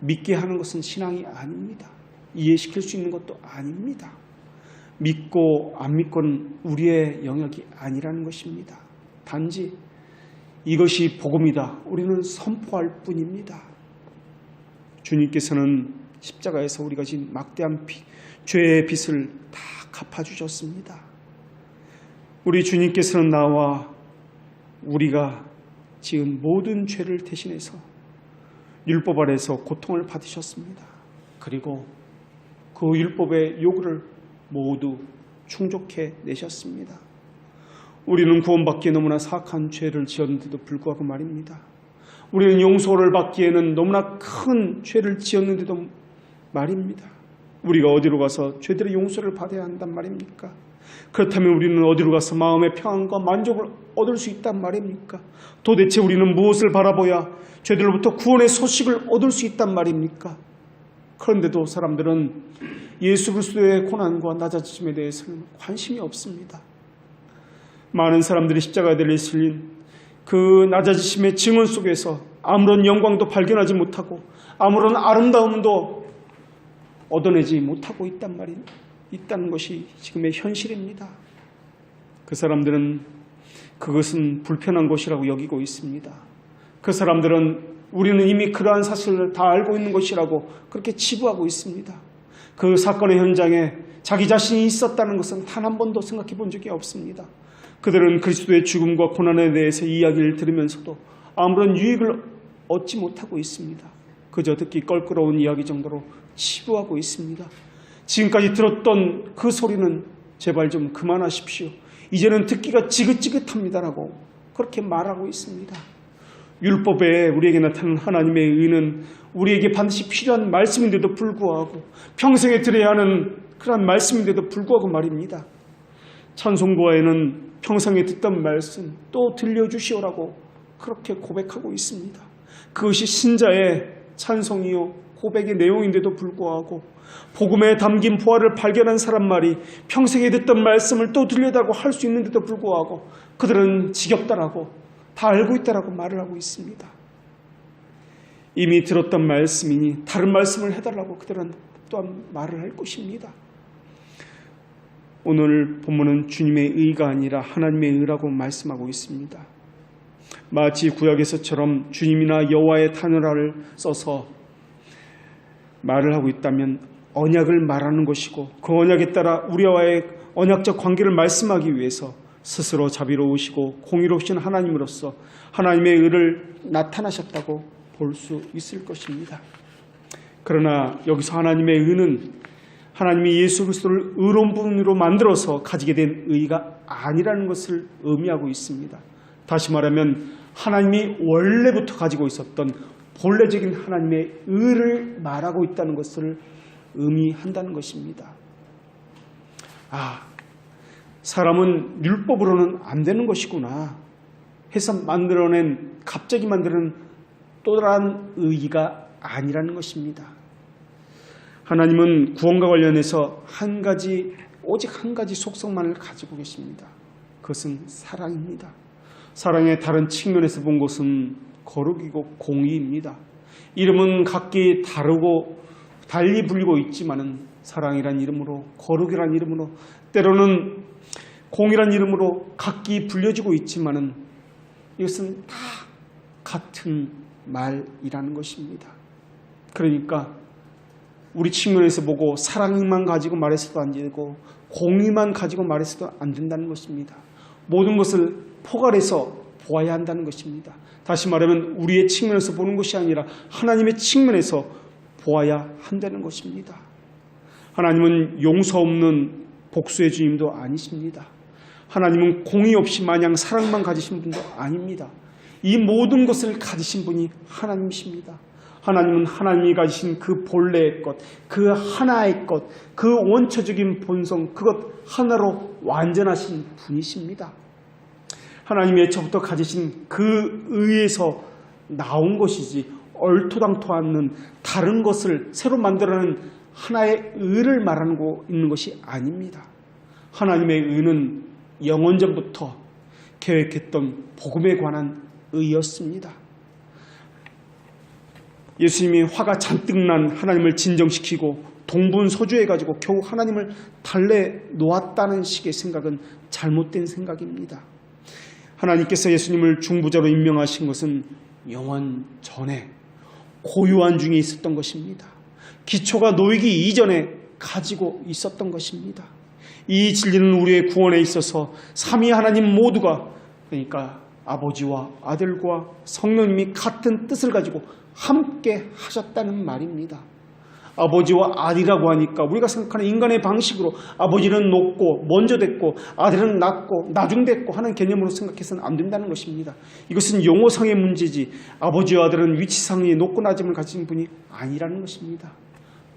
믿게 하는 것은 신앙이 아닙니다. 이해시킬 수 있는 것도 아닙니다. 믿고 안 믿고는 우리의 영역이 아니라는 것입니다. 단지 이것이 복음이다. 우리는 선포할 뿐입니다. 주님께서는 십자가에서 우리가 지은 막대한 죄의 빚을 다 갚아주셨습니다. 우리 주님께서는 나와 우리가 지은 모든 죄를 대신해서 율법 아래에서 고통을 받으셨습니다. 그리고 그 율법의 요구를 모두 충족해 내셨습니다. 우리는 구원받기에 너무나 사악한 죄를 지었는데도 불구하고 말입니다. 우리는 용서를 받기에는 너무나 큰 죄를 지었는데도 말입니다. 우리가 어디로 가서 죄들의 용서를 받아야 한단 말입니까? 그렇다면 우리는 어디로 가서 마음의 평안과 만족을 얻을 수 있단 말입니까? 도대체 우리는 무엇을 바라보야 죄들로부터 구원의 소식을 얻을 수 있단 말입니까? 그런데도 사람들은 예수 그리스도의 고난과 낮아짐에 대해서는 관심이 없습니다. 많은 사람들이 십자가에 달려 실린 그 낮아지심의 증언 속에서 아무런 영광도 발견하지 못하고 아무런 아름다움도 얻어내지 못하고 있다는 것이 지금의 현실입니다. 그 사람들은 그것은 불편한 것이라고 여기고 있습니다. 그 사람들은 우리는 이미 그러한 사실을 다 알고 있는 것이라고 그렇게 치부하고 있습니다. 그 사건의 현장에 자기 자신이 있었다는 것은 단 한 번도 생각해 본 적이 없습니다. 그들은 그리스도의 죽음과 고난에 대해서 이야기를 들으면서도 아무런 유익을 얻지 못하고 있습니다. 그저 듣기 껄끄러운 이야기 정도로 치부하고 있습니다. 지금까지 들었던 그 소리는 제발 좀 그만하십시오. 이제는 듣기가 지긋지긋합니다라고 그렇게 말하고 있습니다. 율법에 우리에게 나타난 하나님의 의는 우리에게 반드시 필요한 말씀인데도 불구하고 평생에 들어야 하는 그런 말씀인데도 불구하고 말입니다. 찬송고에는 평생에 듣던 말씀 또 들려주시오라고 그렇게 고백하고 있습니다. 그것이 신자의 찬송이요 고백의 내용인데도 불구하고 복음에 담긴 보화를 발견한 사람 말이 평생에 듣던 말씀을 또 들려달라고 할 수 있는데도 불구하고 그들은 지겹다라고 다 알고 있다라고 말을 하고 있습니다. 이미 들었던 말씀이니 다른 말씀을 해달라고 그들은 또한 말을 할 것입니다. 오늘 본문은 주님의 의가 아니라 하나님의 의라고 말씀하고 있습니다. 마치 구약에서처럼 주님이나 여호와의 단어를 써서 말을 하고 있다면 언약을 말하는 것이고 그 언약에 따라 우리와의 언약적 관계를 말씀하기 위해서 스스로 자비로우시고 공의로우신 하나님으로서 하나님의 의를 나타나셨다고 볼 수 있을 것입니다. 그러나 여기서 하나님의 의는 하나님이 예수 그리스도를 의로운 분으로 만들어서 가지게 된 의가 아니라는 것을 의미하고 있습니다. 다시 말하면 하나님이 원래부터 가지고 있었던 본래적인 하나님의 의를 말하고 있다는 것을 의미한다는 것입니다. 사람은 율법으로는 안 되는 것이구나 해서 갑자기 만드는 또 다른 의의가 아니라는 것입니다. 하나님은 구원과 관련해서 오직 한 가지 속성만을 가지고 계십니다. 그것은 사랑입니다. 사랑의 다른 측면에서 본 것은 거룩이고 공의입니다. 이름은 각기 다르고 달리 불리고 있지만은 사랑이란 이름으로 거룩이란 이름으로 때로는 공의란 이름으로 각기 불려지고 있지만은 이것은 다 같은 말이라는 것입니다. 그러니까 우리 측면에서 보고 사랑만 가지고 말해서도 안 되고 공의만 가지고 말해서도 안 된다는 것입니다. 모든 것을 포괄해서 보아야 한다는 것입니다. 다시 말하면 우리의 측면에서 보는 것이 아니라 하나님의 측면에서 보아야 한다는 것입니다. 하나님은 용서 없는 복수의 주님도 아니십니다. 하나님은 공의 없이 마냥 사랑만 가지신 분도 아닙니다. 이 모든 것을 가지신 분이 하나님이십니다. 하나님은 하나님이 가지신 그 본래의 것, 그 하나의 것, 그 원초적인 본성, 그것 하나로 완전하신 분이십니다. 하나님이 애초부터 가지신 그 의에서 나온 것이지 얼토당토 않는 다른 것을 새로 만들어내는 하나의 의를 말하고 있는 것이 아닙니다. 하나님의 의는 영원전부터 계획했던 복음에 관한 의였습니다. 예수님이 화가 잔뜩 난 하나님을 진정시키고 동분서주해가지고 겨우 하나님을 달래 놓았다는 식의 생각은 잘못된 생각입니다. 하나님께서 예수님을 중보자로 임명하신 것은 영원 전에 고유한 중에 있었던 것입니다. 기초가 놓이기 이전에 가지고 있었던 것입니다. 이 진리는 우리의 구원에 있어서 삼위 하나님 모두가, 그러니까 아버지와 아들과 성령님이 같은 뜻을 가지고 함께 하셨다는 말입니다. 아버지와 아들이라고 하니까 우리가 생각하는 인간의 방식으로 아버지는 높고 먼저 됐고 아들은 낮고 나중됐고 하는 개념으로 생각해서는 안 된다는 것입니다. 이것은 용어상의 문제지 아버지와 아들은 위치상의 높고 낮음을 가진 분이 아니라는 것입니다.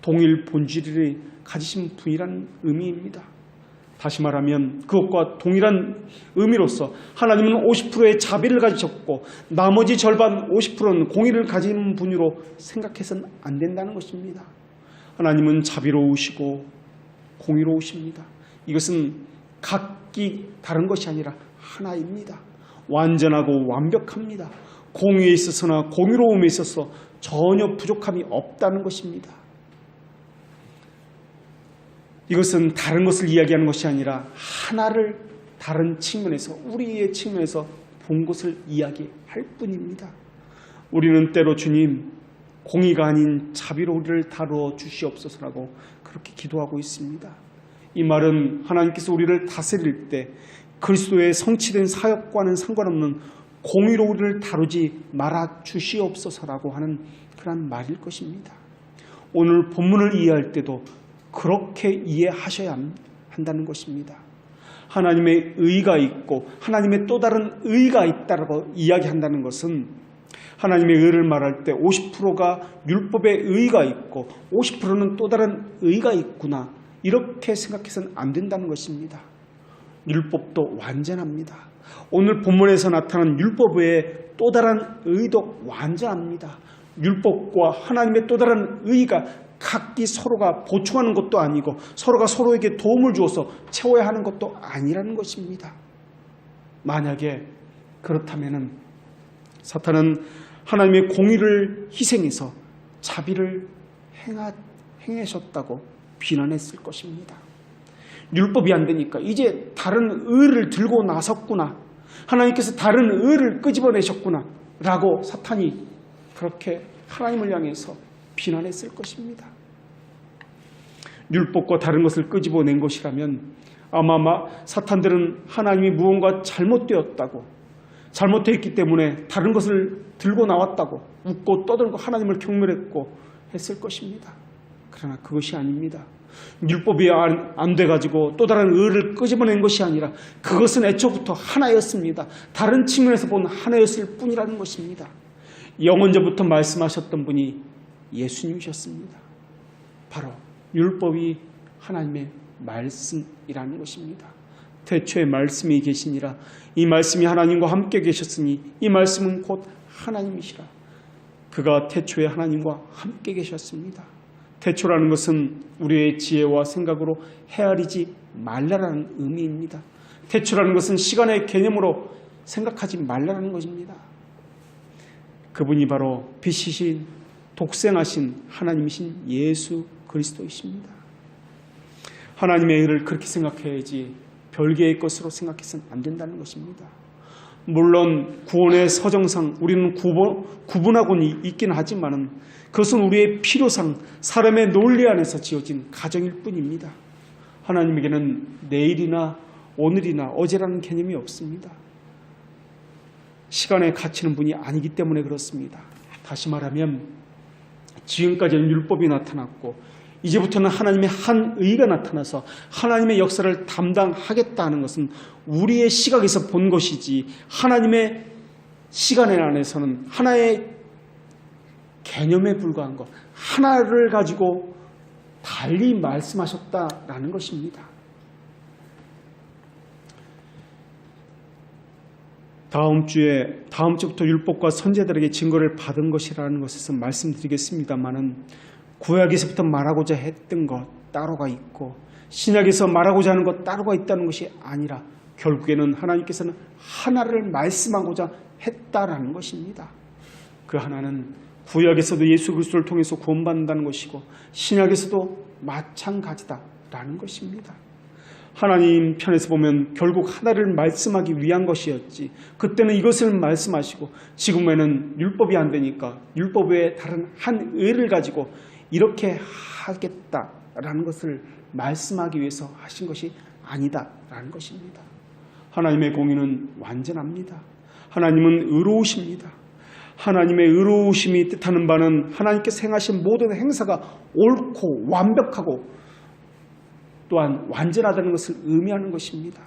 동일 본질을 가지신 분이라는 의미입니다. 다시 말하면 그것과 동일한 의미로서 하나님은 50%의 자비를 가지셨고 나머지 절반 50%는 공의를 가진 분으로 생각해서는 안 된다는 것입니다. 하나님은 자비로우시고 공의로우십니다. 이것은 각기 다른 것이 아니라 하나입니다. 완전하고 완벽합니다. 공의에 있어서나 공의로움에 있어서 전혀 부족함이 없다는 것입니다. 이것은 다른 것을 이야기하는 것이 아니라 하나를 다른 측면에서, 우리의 측면에서 본 것을 이야기할 뿐입니다. 우리는 때로 주님, 공의가 아닌 자비로 우리를 다루어 주시옵소서라고 그렇게 기도하고 있습니다. 이 말은 하나님께서 우리를 다스릴 때 그리스도의 성취된 사역과는 상관없는 공의로 우리를 다루지 말아 주시옵소서라고 하는 그런 말일 것입니다. 오늘 본문을 이해할 때도 그렇게 이해하셔야 한다는 것입니다. 하나님의 의가 있고 하나님의 또 다른 의가 있다고 이야기한다는 것은 하나님의 의를 말할 때 50%가 율법의 의가 있고 50%는 또 다른 의가 있구나, 이렇게 생각해서는 안 된다는 것입니다. 율법도 완전합니다. 오늘 본문에서 나타난 율법의 또 다른 의도 완전합니다. 율법과 하나님의 또 다른 의가 각기 서로가 보충하는 것도 아니고 서로가 서로에게 도움을 주어서 채워야 하는 것도 아니라는 것입니다. 만약에 그렇다면 사탄은 하나님의 공의를 희생해서 자비를 행하셨다고 비난했을 것입니다. 율법이 안 되니까 이제 다른 의를 들고 나섰구나, 하나님께서 다른 의를 끄집어내셨구나 라고 사탄이 그렇게 하나님을 향해서 비난했을 것입니다. 율법과 다른 것을 끄집어낸 것이라면 아마 사탄들은 하나님이 무언가 잘못되었다고, 잘못되었기 때문에 다른 것을 들고 나왔다고 웃고 떠들고 하나님을 경멸했고 했을 것입니다. 그러나 그것이 아닙니다. 율법이 안 돼가지고 또 다른 의를 끄집어낸 것이 아니라 그것은 애초부터 하나였습니다. 다른 측면에서 본 하나였을 뿐이라는 것입니다. 영원전부터 말씀하셨던 분이 예수님이셨습니다. 바로 율법이 하나님의 말씀이라는 것입니다. 태초에 말씀이 계시니라. 이 말씀이 하나님과 함께 계셨으니 이 말씀은 곧 하나님이시라. 그가 태초에 하나님과 함께 계셨습니다. 태초라는 것은 우리의 지혜와 생각으로 헤아리지 말라라는 의미입니다. 태초라는 것은 시간의 개념으로 생각하지 말라는 것입니다. 그분이 바로 빛이신 독생하신 하나님이신 예수 그리스도이십니다. 하나님의 의를 그렇게 생각해야지 별개의 것으로 생각해서는 안 된다는 것입니다. 물론 구원의 서정상 우리는 구분하고는 있긴 하지만 그것은 우리의 필요상 사람의 논리 안에서 지어진 가정일 뿐입니다. 하나님에게는 내일이나 오늘이나 어제라는 개념이 없습니다. 시간에 갇히는 분이 아니기 때문에 그렇습니다. 다시 말하면 지금까지는 율법이 나타났고 이제부터는 하나님의 한 의가 나타나서 하나님의 역사를 담당하겠다는 것은 우리의 시각에서 본 것이지 하나님의 시간 안에서는 하나의 개념에 불과한 것, 하나를 가지고 달리 말씀하셨다라는 것입니다. 다음 주부터 율법과 선지자들에게 증거를 받은 것이라는 것에서 말씀드리겠습니다만은 구약에서부터 말하고자 했던 것 따로가 있고 신약에서 말하고자 하는 것 따로가 있다는 것이 아니라 결국에는 하나님께서는 하나를 말씀하고자 했다라는 것입니다. 그 하나는 구약에서도 예수 그리스도를 통해서 구원받는다는 것이고 신약에서도 마찬가지다라는 것입니다. 하나님 편에서 보면 결국 하나를 말씀하기 위한 것이었지, 그때는 이것을 말씀하시고 지금에는 율법이 안 되니까 율법 외에 다른 한 의를 가지고 이렇게 하겠다라는 것을 말씀하기 위해서 하신 것이 아니다라는 것입니다. 하나님의 공의는 완전합니다. 하나님은 의로우십니다. 하나님의 의로우심이 뜻하는 바는 하나님께서 행하신 모든 행사가 옳고 완벽하고 또한 완전하다는 것을 의미하는 것입니다.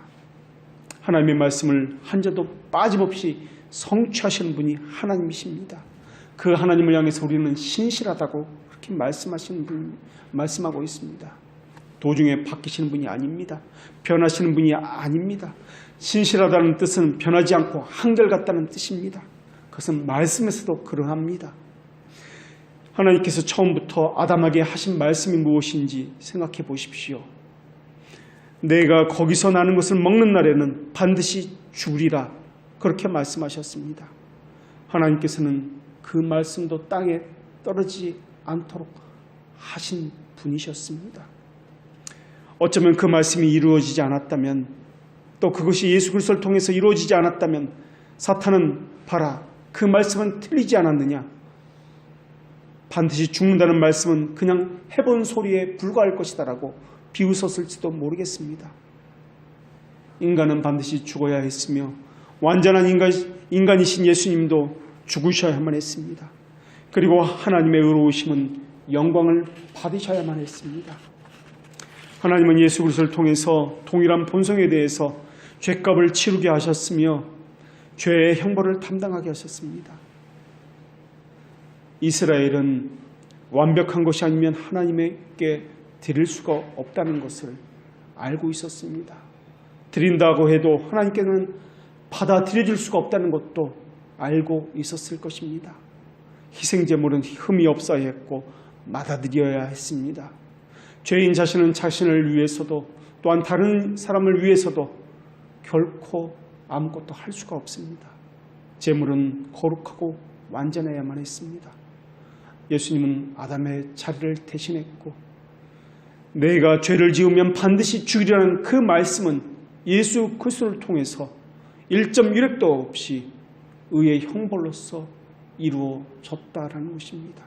하나님의 말씀을 한 자도 빠짐없이 성취하시는 분이 하나님이십니다. 그 하나님을 향해서 우리는 신실하다고 그렇게 말씀하고 있습니다. 도중에 바뀌시는 분이 아닙니다. 변하시는 분이 아닙니다. 신실하다는 뜻은 변하지 않고 한결같다는 뜻입니다. 그것은 말씀에서도 그러합니다. 하나님께서 처음부터 아담에게 하신 말씀이 무엇인지 생각해 보십시오. 내가 거기서 나는 것을 먹는 날에는 반드시 죽으리라, 그렇게 말씀하셨습니다. 하나님께서는 그 말씀도 땅에 떨어지지 않도록 하신 분이셨습니다. 어쩌면 그 말씀이 이루어지지 않았다면, 또 그것이 예수 그리스도를 통해서 이루어지지 않았다면 사탄은 봐라, 그 말씀은 틀리지 않았느냐, 반드시 죽는다는 말씀은 그냥 해본 소리에 불과할 것이다 라고 비웃었을지도 모르겠습니다. 인간은 반드시 죽어야 했으며 완전한 인간이신 예수님도 죽으셔야만 했습니다. 그리고 하나님의 의로우심은 영광을 받으셔야만 했습니다. 하나님은 예수 그리스도를 통해서 동일한 본성에 대해서 죄값을 치르게 하셨으며 죄의 형벌을 담당하게 하셨습니다. 이스라엘은 완벽한 것이 아니면 하나님께 드릴 수가 없다는 것을 알고 있었습니다. 드린다고 해도 하나님께는 받아들여질 수가 없다는 것도 알고 있었을 것입니다. 희생제물은 흠이 없어야 했고 받아들여야 했습니다. 죄인 자신은 자신을 위해서도 또한 다른 사람을 위해서도 결코 아무것도 할 수가 없습니다. 제물은 거룩하고 완전해야만 했습니다. 예수님은 아담의 자리를 대신했고 내가 죄를 지으면 반드시 죽이라는 그 말씀은 예수 그리스도를 통해서 1.1획도 없이 의의 형벌로서 이루어졌다라는 것입니다.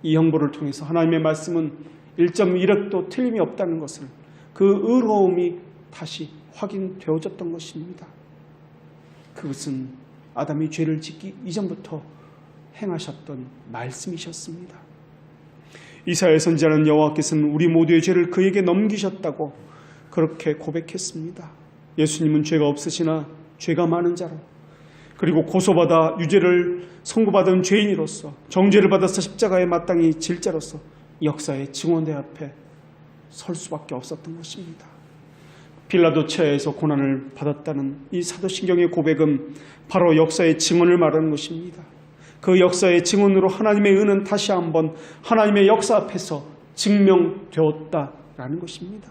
이 형벌을 통해서 하나님의 말씀은 1.1획도 틀림이 없다는 것을, 그 의로움이 다시 확인되어졌던 것입니다. 그것은 아담이 죄를 짓기 이전부터 행하셨던 말씀이셨습니다. 이사야 선지자는 여호와께서는 우리 모두의 죄를 그에게 넘기셨다고 그렇게 고백했습니다. 예수님은 죄가 없으시나 죄가 많은 자로, 그리고 고소받아 유죄를 선고받은 죄인으로서, 정죄를 받아서 십자가에 마땅히 질 자로서 역사의 증언대 앞에 설 수밖에 없었던 것입니다. 빌라도 처에서 고난을 받았다는 이 사도신경의 고백은 바로 역사의 증언을 말하는 것입니다. 그 역사의 증언으로 하나님의 은은 다시 한번 하나님의 역사 앞에서 증명되었다라는 것입니다.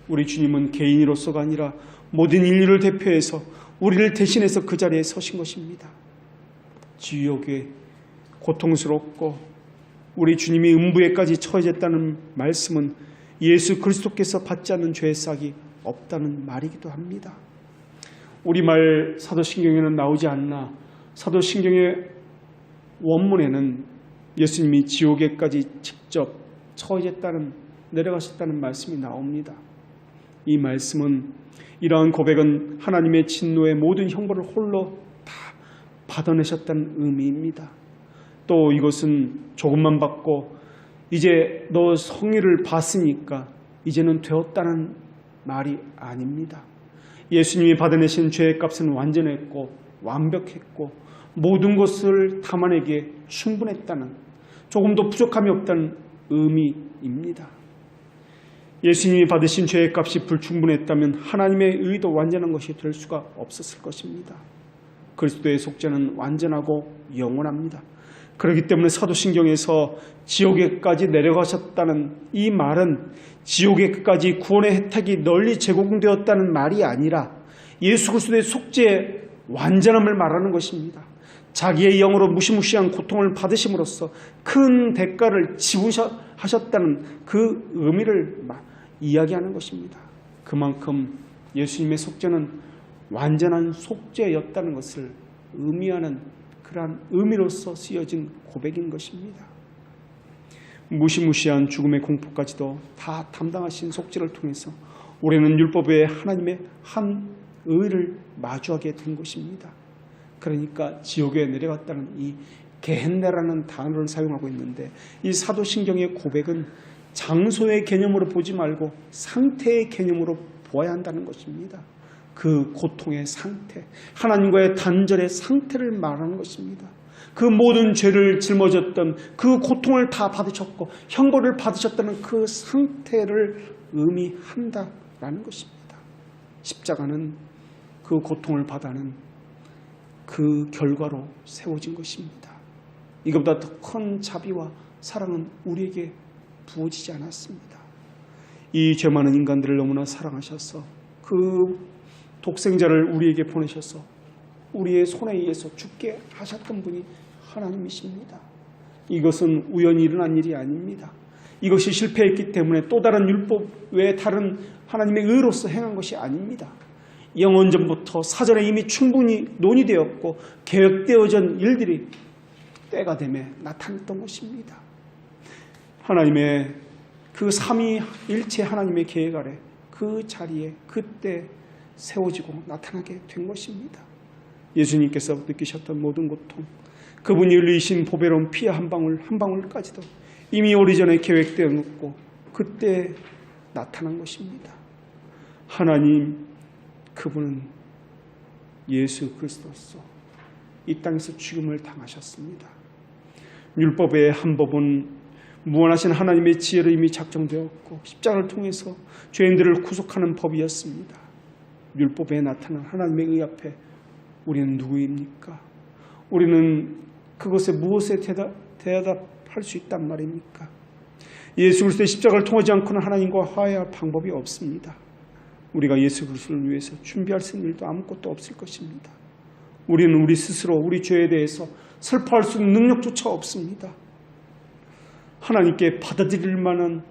우리 주님은 개인으로서가 아니라 모든 인류를 대표해서 우리를 대신해서 그 자리에 서신 것입니다. 지옥에 고통스럽고 우리 주님이 음부에까지 처해졌다는 말씀은 예수 그리스도께서 받지 않는 죄의 싹이 없다는 말이기도 합니다. 우리말 사도신경에는 나오지 않나 사도신경의 원문에는 예수님이 지옥에까지 직접 내려가셨다는 말씀이 나옵니다. 이 말씀은, 이러한 고백은 하나님의 진노의 모든 형벌을 홀로 다 받아내셨다는 의미입니다. 또 이것은 조금만 받고 이제 너 성의를 봤으니까 이제는 되었다는 말이 아닙니다. 예수님이 받아내신 죄의 값은 완전했고 완벽했고 모든 것을 담아내기에 충분했다는, 조금도 부족함이 없다는 의미입니다. 예수님이 받으신 죄의 값이 불충분했다면 하나님의 의도 완전한 것이 될 수가 없었을 것입니다. 그리스도의 속죄는 완전하고 영원합니다. 그렇기 때문에 사도신경에서 지옥에까지 내려가셨다는 이 말은 지옥에까지 구원의 혜택이 널리 제공되었다는 말이 아니라 예수 그리스도의 속죄의 완전함을 말하는 것입니다. 자기의 영으로 무시무시한 고통을 받으심으로써 큰 대가를 지불하셨다는 그 의미를 이야기하는 것입니다. 그만큼 예수님의 속죄는 완전한 속죄였다는 것을 의미하는 그러한 의미로서 쓰여진 고백인 것입니다. 무시무시한 죽음의 공포까지도 다 담당하신 속죄를 통해서 우리는 율법의 하나님의 한 의를 마주하게 된 것입니다. 그러니까 지옥에 내려갔다는 이 게헨나라는 단어를 사용하고 있는데, 이 사도신경의 고백은 장소의 개념으로 보지 말고 상태의 개념으로 보아야 한다는 것입니다. 그 고통의 상태, 하나님과의 단절의 상태를 말하는 것입니다. 그 모든 죄를 짊어졌던 그 고통을 다 받으셨고 형벌을 받으셨다는 그 상태를 의미한다라는 것입니다. 십자가는 그 고통을 받아는 그 결과로 세워진 것입니다. 이것보다 더 큰 자비와 사랑은 우리에게 부어지지 않았습니다. 이 죄 많은 인간들을 너무나 사랑하셔서 그 독생자를 우리에게 보내셔서 우리의 손에 의해서 죽게 하셨던 분이 하나님이십니다. 이것은 우연히 일어난 일이 아닙니다. 이것이 실패했기 때문에 또 다른 율법 외에 다른 하나님의 의로서 행한 것이 아닙니다. 영원전부터 사전에 이미 충분히 논의되었고 계획되어진 일들이 때가 되매 나타났던 것입니다. 하나님의 그 삼위일체 하나님의 계획 아래 그 자리에 그때 세워지고 나타나게 된 것입니다. 예수님께서 느끼셨던 모든 고통, 그분이 흘리신 보배로운 피 한 방울 한 방울까지도 이미 오래전에 계획되었고 그때 나타난 것입니다. 하나님, 그분은 예수 그리스도로서 이 땅에서 죽음을 당하셨습니다. 율법의 한 법은 무한하신 하나님의 지혜로 이미 작정되었고 십자가를 통해서 죄인들을 구속하는 법이었습니다. 율법에 나타난 하나님의 의 앞에 우리는 누구입니까? 우리는 그것에 무엇에 대답할 수 있단 말입니까? 예수 그리스도의 십자가를 통하지 않고는 하나님과 화해할 방법이 없습니다. 우리가 예수 그리스도를 위해서 준비할 수 있는 일도 아무것도 없을 것입니다. 우리는 우리 스스로 우리 죄에 대해서 슬퍼할 수 있는 능력조차 없습니다. 하나님께 받아들일 만한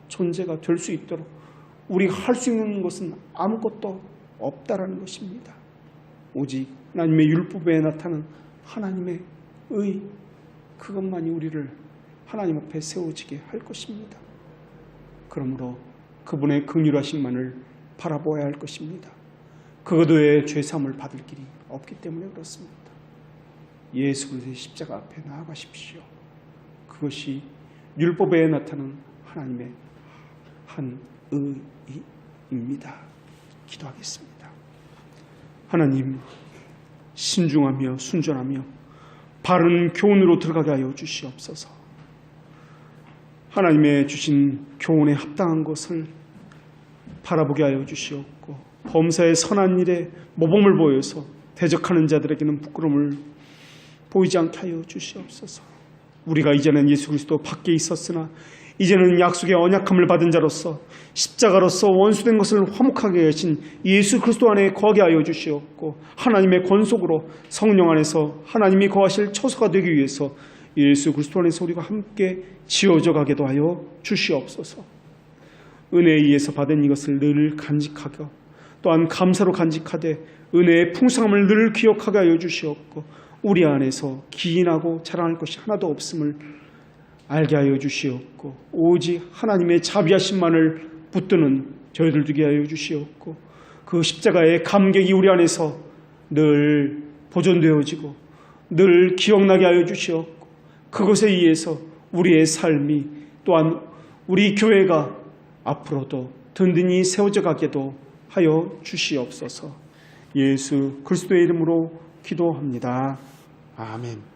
존재가 될 수 있도록 우리가 할 수 있는 것은 아무것도 없다라는 것입니다. 오직 하나님의 율법에 나타나는 하나님의 의, 그것만이 우리를 하나님 앞에 세워지게 할 것입니다. 그러므로 그분의 긍휼하심만을 바라보아야 할 것입니다. 그것 외에 죄사함을 받을 길이 없기 때문에 그렇습니다. 예수 그리스도의 십자가 앞에 나아가십시오. 그것이 율법에 나타나는 하나님의 한 의입니다. 기도하겠습니다. 하나님, 신중하며 순전하며 바른 교훈으로 들어가게 하여 주시옵소서. 하나님의 주신 교훈에 합당한 것을 바라보게 하여 주시옵고 범사의 선한 일에 모범을 보여서 대적하는 자들에게는 부끄러움을 보이지 않게 하여 주시옵소서. 우리가 이제는 예수 그리스도 밖에 있었으나 이제는 약속의 언약함을 받은 자로서 십자가로서 원수된 것을 화목하게 하신 예수 그리스도 안에 거하게 하여 주시옵고 하나님의 권속으로 성령 안에서 하나님이 거하실 처소가 되기 위해서 예수 그리스도 안에서 우리가 함께 지어져 가게도 하여 주시옵소서. 은혜에 의해서 받은 이것을 늘 간직하고 또한 감사로 간직하되 은혜의 풍성함을 늘 기억하게 하여 주시옵고 우리 안에서 기인하고 자랑할 것이 하나도 없음을 알게 하여 주시옵고 오직 하나님의 자비하심만을 붙드는 저희들 되게 하여 주시옵고 그 십자가의 감격이 우리 안에서 늘 보존되어지고 늘 기억나게 하여 주시옵고 그것에 의해서 우리의 삶이 또한 우리 교회가 앞으로도 든든히 세워져 가게도 하여 주시옵소서. 예수 그리스도의 이름으로 기도합니다. 아멘.